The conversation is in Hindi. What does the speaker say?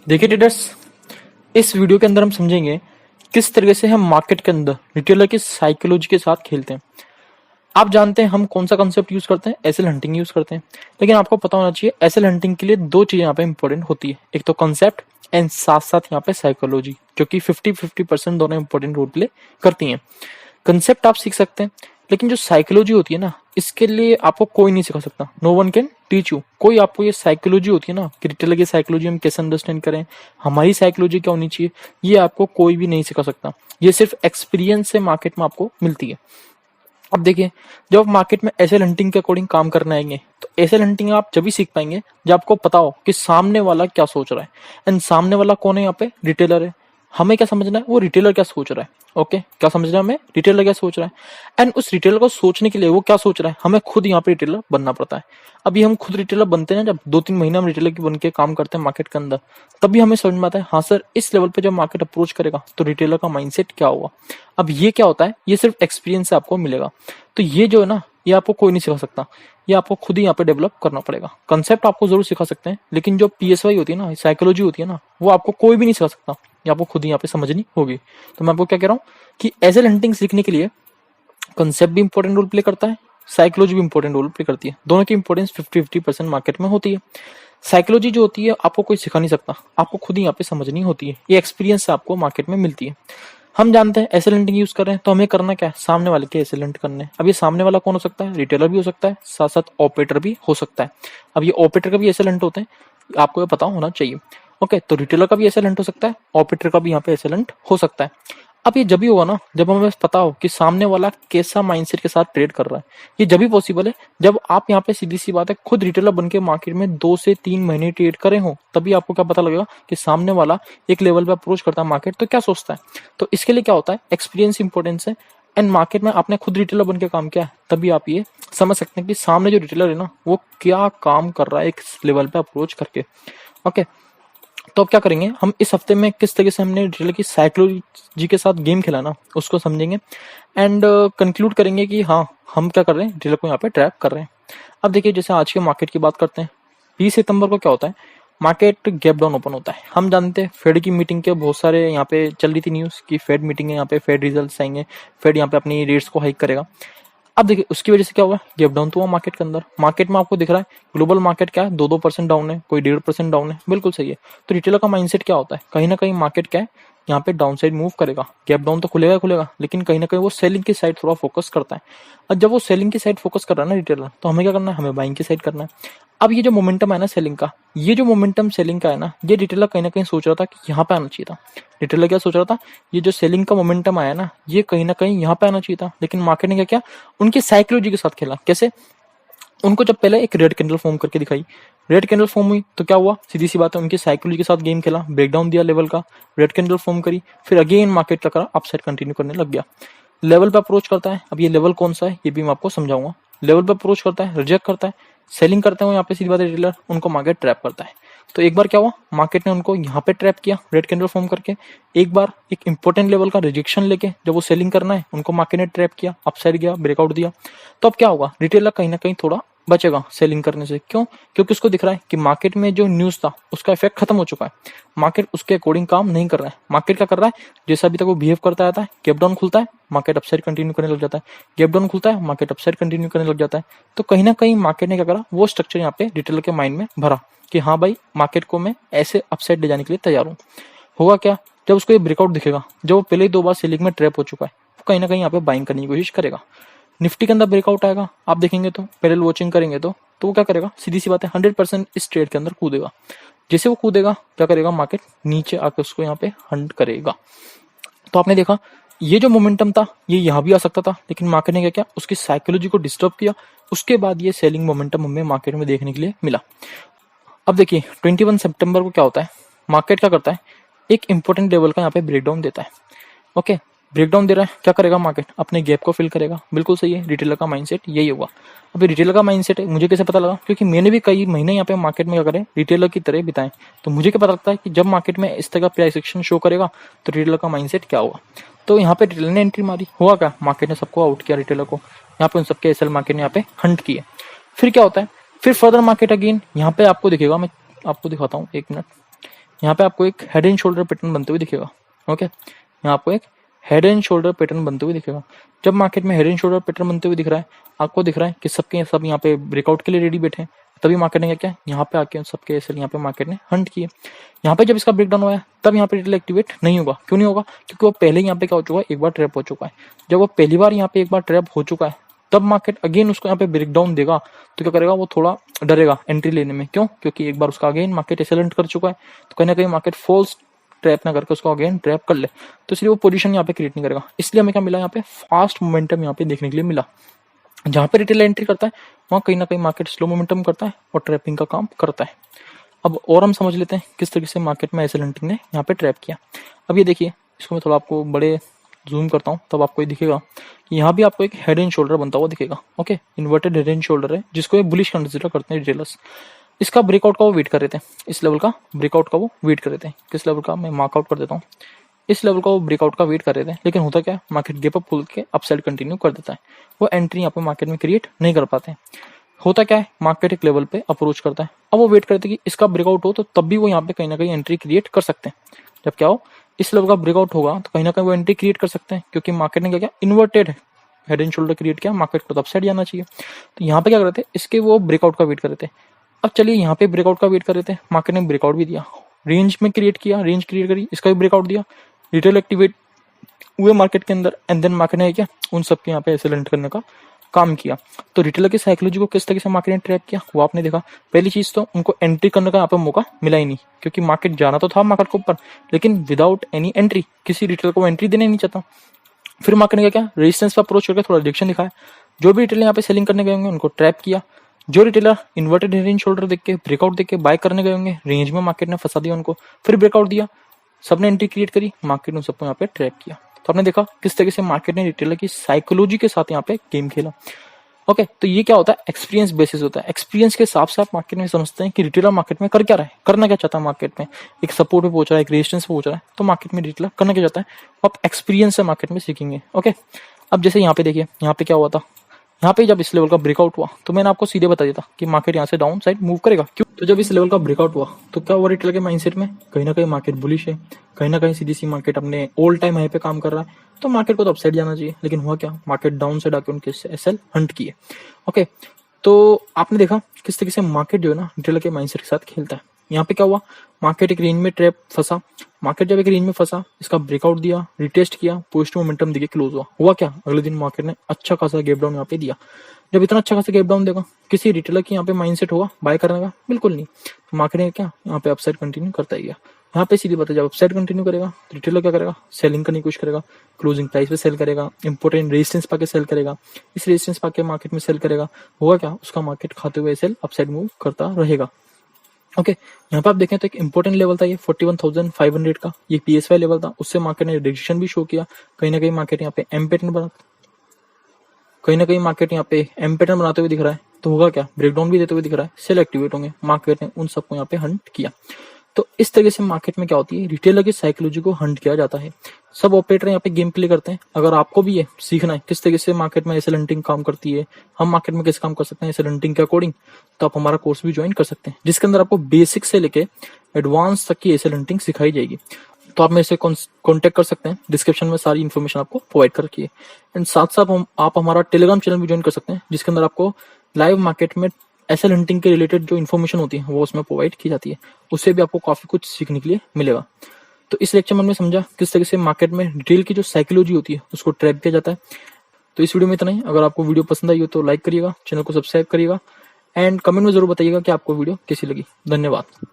देखिए ट्रेडर्स, इस वीडियो के अंदर हम समझेंगे किस तरीके से हम मार्केट के अंदर रिटेलर की साइकोलॉजी के साथ खेलते हैं। आप जानते हैं हम कौन सा कंसेप्ट यूज करते हैं, एसएल हंटिंग यूज करते हैं। लेकिन आपको पता होना चाहिए एसएल हंटिंग के लिए दो चीजें यहाँ पे इंपॉर्टेंट होती है, एक तो कंसेप्ट एंड साथ साथ यहाँ पे साइकोलॉजी, जो कि 50-50% दोनों इंपॉर्टेंट रोल प्ले करती हैं। कंसेप्ट आप सीख सकते हैं, लेकिन जो साइकोलॉजी होती है ना, इसके लिए आपको कोई नहीं सिखा सकता। No one can teach you. कोई आपको ये साइकोलॉजी होती है ना कि रिटेलर की साइकोलॉजी हम कैसे अंडरस्टैंड करें, हमारी साइकोलॉजी क्या होनी चाहिए, ये आपको कोई भी नहीं सिखा सकता। ये सिर्फ एक्सपीरियंस से मार्केट में आपको मिलती है। अब देखिए, जब आप मार्केट में एसएल हंटिंग के अकॉर्डिंग काम करने आएंगे तो एसएल हंटिंग आप जब भी सीख पाएंगे जब आपको पता हो कि सामने वाला क्या सोच रहा है। एंड सामने वाला कौन है, यहाँ पे रिटेलर है। हमें क्या समझना है, वो रिटेलर क्या सोच रहा है। ओके, क्या समझना है हमें, रिटेलर क्या सोच रहा है। एंड उस रिटेलर को सोचने के लिए वो क्या सोच रहा है, हमें खुद यहाँ पे रिटेलर बनना पड़ता है। अभी हम खुद रिटेलर बनते हैं, जब 2-3 महीने हम रिटेलर की बन के काम करते हैं मार्केट के अंदर, तभी हमें समझ में आता है हाँ सर, इस लेवल पे जब मार्केट अप्रोच करेगा तो रिटेलर का माइंडसेट क्या होगा। अब ये क्या होता है, ये सिर्फ एक्सपीरियंस से आपको मिलेगा। तो ये जो है ना, ये आपको कोई नहीं सिखा सकता, ये आपको खुद ही यहाँ पे डेवलप करना पड़ेगा। कंसेप्ट आपको जरूर सिखा सकते हैं, लेकिन जो पीएसवाई होती है ना, साइकोलॉजी होती है ना, वो आपको कोई भी नहीं सिखा सकता, ये आपको खुद ही यहाँ पे समझनी होगी। तो मैं आपको क्या कह रहा हूँ कि एसएल हंटिंग सीखने के लिए कंसेप्ट भी इंपॉर्टेंट रोल प्ले करता है, साइकोलॉजी भी इंपॉर्टेंट रोल प्ले करती है। दोनों की इंपॉर्टेंस 50-50% मार्केट में होती है। साइकोलॉजी जो होती है आपको कोई सिखा नहीं सकता, आपको खुद ही यहाँ पे समझनी होती है। ये एक्सपीरियंस से आपको मार्केट में मिलती है। हम जानते हैं एसएल हंटिंग यूज कर रहे हैं तो हमें करना क्या है, सामने वाले के एसएल हंट करने। अब ये सामने वाला कौन हो सकता है, रिटेलर भी हो सकता है, साथ साथ ऑपरेटर भी हो सकता है। अब ये ऑपरेटर का भी एसएल हंट होते हैं, आपको ये पता होना चाहिए। ओके, तो रिटेलर का भी एसएल हंट हो सकता है, ऑपरेटर का भी यहाँ पे एसएल हंट हो सकता है। अब ये जब भी होगा ना, जब हमें पता हो कि सामने वाला कैसा माइंडसेट के साथ ट्रेड कर रहा है। ये जब भी पॉसिबल है जब आप यहाँ पे, सीधी सी बात है, खुद रिटेलर बन के मार्केट में 2 से 3 महीने ट्रेड करे हो, तभी आपको क्या पता लगेगा कि सामने वाला एक लेवल पे अप्रोच करता है मार्केट तो क्या सोचता है। तो इसके लिए क्या होता है, एक्सपीरियंस इंपॉर्टेंस है। एंड मार्केट में आपने खुद रिटेलर बन के काम किया है, तभी आप ये समझ सकते हैं कि सामने जो रिटेलर है ना, वो क्या काम कर रहा है एक लेवल पे अप्रोच करके। ओके, तो अब क्या करेंगे हम, इस हफ्ते में किस तरीके से हमने रिटेलर की साइकोलॉजी के साथ गेम खेला ना, उसको समझेंगे। एंड कंक्लूड करेंगे कि हाँ, हम क्या कर रहे हैं, रिटेलर को यहाँ पे ट्रैप कर रहे हैं। अब देखिए, जैसे आज के मार्केट की बात करते हैं, 20 सितंबर को क्या होता है, मार्केट गैप डाउन ओपन होता है। हम जानते हैं फेड की मीटिंग के बहुत सारे यहाँ पे चल रही थी न्यूज की फेड मीटिंग है, यहाँ पे फेड रिजल्ट आएंगे, फेड यहाँ पे अपनी रेट्स को हाइक करेगा। अब देखिए, उसकी वजह से क्या हुआ, गैप डाउन तो हुआ मार्केट के अंदर। मार्केट में आपको दिख रहा है ग्लोबल मार्केट क्या है, 2-2% डाउन है, कोई 1.5% डाउन है, बिल्कुल सही है। तो रिटेलर का माइंडसेट क्या होता है, कहीं ना कहीं मार्केट क्या है, यहाँ पे डाउन साइड मूव करेगा। गैप डाउन तो खुलेगा खुलेगा, लेकिन कहीं ना कहीं वो सेलिंग की साइड थोड़ा फोकस करता है। और जब वो सेलिंग की साइड फोकस कर रहा है ना रिटेलर, तो हमें क्या करना है, हमें बाइंग की साइड करना है। अब ये जो मोमेंटम है ना सेलिंग का, ये जो मोमेंटम सेलिंग का है ना, ये रिटेलर कहीं ना कहीं सोच रहा था कि यहाँ पे आना चाहिए था। रिटेलर क्या सोच रहा था, ये जो सेलिंग का मोमेंटम आया ना, ये कहीं ना कहीं यहाँ पे आना चाहिए था। लेकिन मार्केट ने क्या किया, उनकी साइकोलॉजी के साथ खेला। कैसे, उनको जब पहले एक रेड कैंडल फॉर्म करके दिखाई, रेड कैंडल फॉर्म हुई तो क्या हुआ, सीधी सी बात है, उनकी साइकोलॉजी के साथ गेम खेला, ब्रेकडाउन दिया लेवल का, रेड कैंडल फॉर्म करी, फिर अगेन मार्केट चक्कर अपसाइड कंटिन्यू करने लग गया। लेवल पे अप्रोच करता है, अब ये लेवल कौन सा है ये भी मैं आपको समझाऊंगा। लेवल पे अप्रोच करता है, रिजेक्ट करता है, सेलिंग करते हैं यहाँ पे, सीधी बात है, रिटेलर उनको मार्केट ट्रैप करता है। तो एक बार क्या हुआ, मार्केट ने उनको यहाँ पे ट्रैप किया रेड कैंडल फॉर्म करके। एक बार एक इंपॉर्टेंट लेवल का रिजेक्शन लेके, जब वो सेलिंग करना है, उनको मार्केट ने ट्रैप किया, अपसाइड गया, ब्रेकआउट दिया। तो अब क्या होगा, रिटेलर कहीं ना कहीं थोड़ा बचेगा सेलिंग करने से। क्यों, क्योंकि उसको दिख रहा है कि मार्केट में जो न्यूज था उसका इफेक्ट खत्म हो चुका है, मार्केट उसके अकॉर्डिंग काम नहीं कर रहा है। मार्केट क्या कर रहा है, जैसा अभी तक वो बिहेव करता रहता है, गैप डाउन खुलता है, मार्केट अपसाइड कंटिन्यू करने लग जाता है, गैप डाउन खुलता है, मार्केट अपसाइड कंटिन्यू करने लग जाता है। तो कहीं ना कहीं मार्केट ने क्या करा, वो स्ट्रक्चर यहाँ पे रिटेलर के माइंड में भरा कि हाँ भाई, मार्केट को मैं ऐसे अपसाइड ले जाने के लिए तैयार हूँ। होगा क्या, जब उसको ये ब्रेकआउट दिखेगा, जब वो पहले ही 2 बार सेलिंग में ट्रैप हो चुका है, तो कहीं ना कहीं यहाँ पे बाइंग करने की कोशिश करेगा। निफ्टी के अंदर ब्रेकआउट आएगा, आप देखेंगे तो पैरेलल वॉचिंग करेंगे तो वो क्या करेगा, सीधी सी बात है, 100% इस ट्रेड के अंदर कूदेगा। जैसे वो कूदेगा, क्या करेगा, मार्केट नीचे आके उसको यहाँ पे हंट करेगा। तो आपने देखा, ये जो मोमेंटम था ये यहाँ भी आ सकता था, लेकिन मार्केट ने क्या किया, उसकी साइकोलॉजी को डिस्टर्ब किया। उसके बाद ये सेलिंग मोमेंटम हमें मार्केट में देखने के लिए मिला। अब देखिए 21 सितंबर को क्या होता है, मार्केट क्या करता है, एक इंपॉर्टेंट लेवल का यहाँ पे ब्रेकडाउन देता है। ओके, ब्रेकडाउन दे रहा है, क्या करेगा, मार्केट अपने गैप को फिल करेगा, बिल्कुल सही है। रिटेलर का माइंडसेट यही होगा। अभी रिटेलर का माइंडसेट है, मुझे कैसे पता लगा, क्योंकि मैंने भी कई महीने यहाँ पे मार्केट में क्या करें, रिटेलर की तरह बिताएं। तो मुझे क्या पता लगता है कि जब मार्केट में इस तरह का प्राइस एक्शन शो करेगा तो रिटेलर का माइंडसेट क्या होगा। तो यहाँ पे रिटेलर ने एंट्री मारी, हुआ क्या, मार्केट ने सबको आउट किया, रिटेलर को यहाँ पे उन सबके एसएल मार्केट ने यहाँ पे हंट किए। फिर क्या होता है, फिर फर्दर मार्केट अगेन यहाँ पे आपको दिखेगा, मैं आपको दिखाता हूँ, 1 मिनट। यहाँ पे आपको एक हेड एंड शोल्डर पैटर्न बनते हुए दिखेगा। ओके, यहाँ आपको एक हेड एंड शोल्डर पैटर्न बनते हुए दिखेगा। जब मार्केट में हेड एंड शोल्डर पैटर्न बनते हुए दिख रहा है, आपको दिख रहा है कि सबके सब यहाँ पे ब्रेकआउट के लिए रेडी बैठे हैं, तभी मार्केट ने क्या किया, यहाँ पे आके सबके एसएल यहाँ पे मार्केट ने हंट किए। यहाँ पे जब इसका ब्रेकडाउन हुआ है तब यहाँ पे रिटेल एक्टिवेट नहीं होगा। क्यों नहीं होगा? क्योंकि वो पहले यहाँ पे क्या हो चुका है, एक बार ट्रैप हो चुका है। जब वो पहली बार यहाँ पे एक बार ट्रैप हो चुका है तब मार्केट अगेन उसको यहाँ पे ब्रेकडाउन देगा तो क्या करेगा, वो थोड़ा डरेगा एंट्री लेने में। क्यों? क्योंकि एक बार उसका अगेन मार्केट एसएल हंट कर चुका है, तो कहीं ना कहीं मार्केट फॉल्स ट्रैप ना करके उसको अगेन ट्रैप कर ले, तो इसलिए वो पोजीशन यहाँ पे क्रिएट नहीं करेगा। इसलिए हमें क्या मिला, यहाँ पे फास्ट मोमेंटम यहाँ पे देखने के लिए मिला। जहां पे रिटेल एंट्री करता है वहां कहीं ना कहीं मार्केट स्लो मोमेंटम करता है और ट्रैपिंग का काम करता है। अब और हम समझ लेते हैं किस तरीके से मार्केट में एसएल हंटिंग ने यहाँ पे ट्रैप किया। अब ये देखिए, इसको मैं थोड़ा आपको बड़े जूम करता हूँ तब आपको ये दिखेगा कि यहाँ भी आपको एक हेड एंड शोल्डर बनता हुआ दिखेगा। Okay, inverted head and shoulder है जिसको ये बुलिश कंसिडर करते हैं रिटेलर्स। इसका ब्रेकआउट का वो वेट कर रहे थे, इस लेवल का ब्रेकआउट का वो वेट कर रहे थे। किस लेवल का, मैं मार्कआउट कर देता हूँ। इस लेवल का वो ब्रेकआउट का वेट कर रहे थे, लेकिन होता क्या है, मार्केट गैप अप खोल के अपसाइड कंटिन्यू कर देता है। वो एंट्री यहाँ पे मार्केट में क्रिएट नहीं कर पाते। होता क्या है, मार्केट एक लेवल पे अप्रोच करता है। अब वो वेट करते कि इसका ब्रेकआउट हो तो तब भी वो यहाँ पे कहीं ना कहीं एंट्री क्रिएट कर सकते हैं। जब क्या हो, इस लेवल का ब्रेकआउट होगा तो कहीं ना कहीं वो एंट्री क्रिएट कर सकते हैं, क्योंकि मार्केट ने क्या किया, inverted head and shoulder create किया, मार्केट को तो अपसाइड जाना चाहिए। तो यहाँ पे क्या कर रहे थे, इसके वो ब्रेकआउट का वेट कर रहे थे। अब चलिए, यहाँ पे ब्रेकआउट का वेट कर रहे थे, मार्केट ने ब्रेकआउट भी दिया, रेंज में क्रिएट किया, रेंज क्रिएट करी, इसका भी ब्रेकआउट दिया, रिटेल एक्टिवेट हुए मार्केट के अंदर, एंड देन मार्केट ने क्या, उन सबके यहाँ पे एसएल करने का काम किया। तो रिटेलर की साइकोलॉजी को किस तरीके से मार्केट ने ट्रैप किया वो आपने देखा। पहली चीज तो उनको एंट्री करने का यहाँ पे मौका मिला ही नहीं, क्योंकि मार्केट जाना तो था मार्केट के ऊपर, लेकिन विदाउट एनी एंट्री, किसी रिटेलर को एंट्री देने नहीं चाहता। फिर मार्केट ने क्या, रेजिस्टेंस पर अप्रोच करके थोड़ा रिजेक्शन दिखाया। जो भी रिटेलर यहाँ पे सेलिंग करने गए होंगे उनको ट्रैप किया। जो retailer inverted head and shoulder देख के, ब्रेकआउट देख के बाय करने गए होंगे, रेंज में मार्केट ने फंसा दिया उनको, फिर ब्रेकआउट दिया, सबने एंट्री क्रिएट करी, मार्केट ने सबको यहाँ पे ट्रैप किया। तो आपने देखा किस तरीके से मार्केट ने रिटेलर की साइकोलॉजी के साथ यहाँ पे गेम खेला। ओके, तो ये क्या होता है, एक्सपीरियंस बेसिस होता है। एक्सपीरियंस के हिसाब से आप मार्केट में समझते हैं कि रिटेलर मार्केट में कर क्या रहा है, करना क्या चाहता है मार्केट में, एक सपोर्ट पे पहुंच रहा है, एक रेजिस्टेंस पे पहुंच रहा है, तो मार्केट में रिटेलर करना क्या चाहता है, आप एक्सपीरियंस से मार्केट में सीखेंगे। ओके, अब जैसे यहाँ पे देखिए, यहाँ पे क्या हुआ था, यहाँ पे जब इस लेवल का ब्रेकआउट हुआ तो मैंने आपको सीधे बता दिया था कि मार्केट यहाँ से डाउन साइड मूव करेगा। क्यों? तो जब इस लेवल का ब्रेकआउट हुआ तो क्या हुआ, रिटेलर के माइंडसेट में कहीं ना कहीं मार्केट बुलिश है, कहीं ना कहीं सीधी सी मार्केट अपने ऑल टाइम हाई पे काम कर रहा है, तो मार्केट को तो अपसाइड जाना चाहिए। लेकिन हुआ क्या, मार्केट डाउन साइड आके उनके एसएल हंट किए। ओके, तो आपने देखा किस तरीके से मार्केट जो है ना रिटेलर के माइंडसेट के साथ खेलता है। यहाँ पे क्या हुआ, मार्केट एक रेंज में ट्रैप फंसा, मार्केट जब एक रेंज में फंसा, इसका ब्रेकआउट दिया, रिटेस्ट किया, पॉजिटिव मोमेंटम देके क्लोज हुआ क्या, अगले दिन मार्केट ने अच्छा खासा गैप डाउन यहाँ पे दिया। जब इतना अच्छा खासा गैप डाउन देगा, किसी रिटेलर की यहाँ पे माइंडसेट होगा बाय करने का, बिल्कुल नहीं। तो मार्केट ने क्या, यहाँ पे अपसाइड कंटिन्यू करता ही गया। यहाँ पे सीधी बात है, जब अपसाइड कंटिन्यू करेगा तो रिटेलर क्या करेगा, सेलिंग करने की कोशिश करेगा, क्लोजिंग प्राइस पे सेल करेगा, इंपोर्टेंट रेजिस्टेंस पाके सेल करेगा, इस रेजिस्टेंस पाके मार्केट में सेल करेगा। होगा क्या, उसका मार्केट खाते हुए सेल अपसाइड मूव करता रहेगा। ओके, यहाँ पे आप देखें तो एक इंपॉर्टेंट लेवल था ये 41,500 का, ये पीएसवाई लेवल था, उससे मार्केट ने रिजेक्शन भी शो किया। कहीं ना कहीं मार्केट यहाँ पे एम पैटर्न बनाते हुए दिख रहा है। तो होगा क्या, ब्रेकडाउन भी देते हुए दिख रहा है, सेल एक्टिवेट होंगे, मार्केट ने उन सबको यहाँ पे हंट किया। तो इस तरीके से मार्केट में क्या होती है, रिटेलर की साइकोलॉजी को हंट किया जाता है। सब ऑपरेटर यहाँ पे गेम प्ले करते हैं। अगर आपको भी ये सीखना है किस तरीके से मार्केट में एसएल हंटिंग काम करती है, हम मार्केट में कैसे काम कर सकते हैं एसएल हंटिंग के अकॉर्डिंग, तो आप हमारा कोर्स भी ज्वाइन कर सकते हैं, जिसके अंदर आपको बेसिक से लेके एडवांस तक की एसएल हंटिंग सिखाई जाएगी। तो आप मेरे से कॉन्टेक्ट कर सकते हैं, डिस्क्रिप्शन में सारी इन्फॉर्मेशन आपको प्रोवाइड कर रखी है। एंड साथ साथ आप हमारा टेलीग्राम चैनल भी ज्वाइन कर सकते हैं, जिसके अंदर आपको लाइव मार्केट में एसएल हंटिंग के रिलेटेड जो इन्फॉर्मेशन होती है वो उसमें प्रोवाइड की जाती है। उससे भी आपको काफी कुछ सीखने के लिए मिलेगा। तो इस लेक्चर में हमने समझा किस तरीके से मार्केट में रिटेल की जो साइकोलॉजी होती है उसको ट्रैप किया जाता है। तो इस वीडियो में इतना ही। अगर आपको वीडियो पसंद आई हो तो लाइक करिएगा, चैनल को सब्सक्राइब करिएगा, एंड कमेंट में जरूर बताइएगा कि आपको वीडियो कैसी लगी। धन्यवाद।